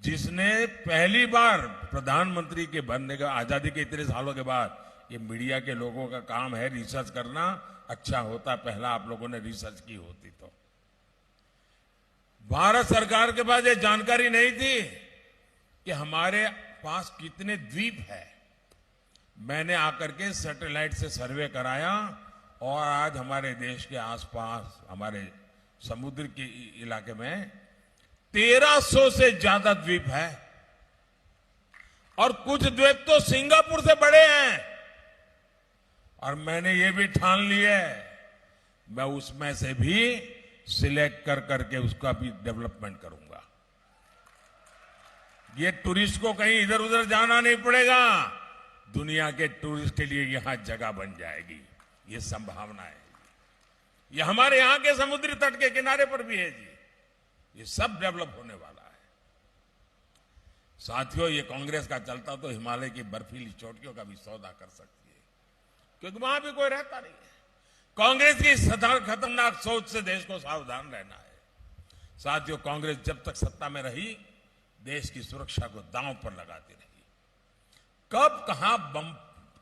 जिसने पहली बार प्रधानमंत्री के बनने का, आजादी के इतने सालों के बाद, ये मीडिया के लोगों का काम है रिसर्च करना। अच्छा होता पहला आप लोगों ने रिसर्च की होती तो। भारत सरकार के पास ये जानकारी नहीं थी कि हमारे पास कितने द्वीप है। मैंने आकर के सैटेलाइट से सर्वे कराया और आज हमारे देश के आसपास, हमारे समुद्र के इलाके में 1300 से ज्यादा द्वीप है और कुछ द्वीप तो सिंगापुर से बड़े हैं। और मैंने ये भी ठान लिया है मैं उसमें से भी सिलेक्ट कर करके उसका भी डेवलपमेंट करूंगा। ये टूरिस्ट को कहीं इधर उधर जाना नहीं पड़ेगा, दुनिया के टूरिस्ट के लिए यहां जगह बन जाएगी। ये संभावना है। ये हमारे यहां के समुद्री तट के किनारे पर भी है जी। ये सब डेवलप होने वाला है। साथियों, ये कांग्रेस का चलता तो हिमालय की बर्फीली चोटियों का भी सौदा कर सकती है, क्योंकि वहां भी कोई रहता नहीं है। कांग्रेस की सदा खतरनाक सोच से देश को सावधान रहना है। साथियों, कांग्रेस जब तक सत्ता में रही देश की सुरक्षा को दांव पर लगाती रही। कब कहां बम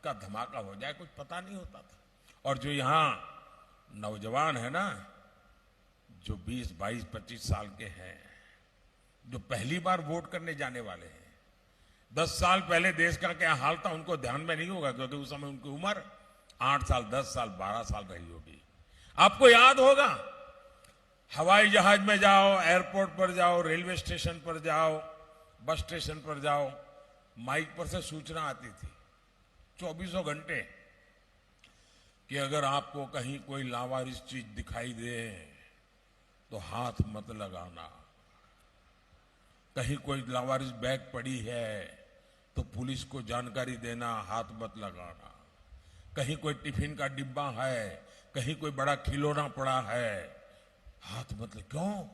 का धमाका हो जाए कुछ पता नहीं होता था। और जो यहां नौजवान है ना, जो 20, 22, 25 साल के हैं, जो पहली बार वोट करने जाने वाले हैं, 10 साल पहले देश का क्या हाल था उनको ध्यान में नहीं होगा, क्योंकि उस समय उनकी उम्र 8 साल, 10 साल, 12 साल रही होगी। आपको याद होगा, हवाई जहाज में जाओ, एयरपोर्ट पर जाओ, रेलवे स्टेशन पर जाओ, बस स्टेशन पर जाओ, माइक पर से सूचना आती थी 24 घंटे कि अगर आपको कहीं कोई लावारिस चीज दिखाई दे तो हाथ मत लगाना। कहीं कोई लावारिस बैग पड़ी है तो पुलिस को जानकारी देना, हाथ मत लगाना। कहीं कोई टिफिन का डिब्बा है, कहीं कोई बड़ा खिलौना पड़ा है, हाथ मत लगा। क्यों?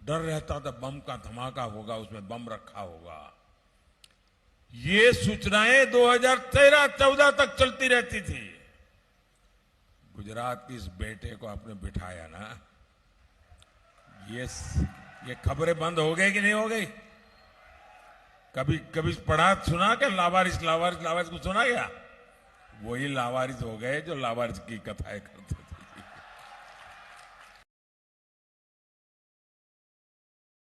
डर रहता था बम का धमाका होगा, उसमें बम रखा होगा। ये सूचनाएं 2013-14 तक चलती रहती थी। गुजरात के इस बेटे को आपने बिठाया ना, ये खबरें बंद हो गई कि नहीं हो गई? कभी पढ़ा सुना क्या लावारिस को सुना गया? वही लावारिस हो गए जो लावारिस की कथाएं करते।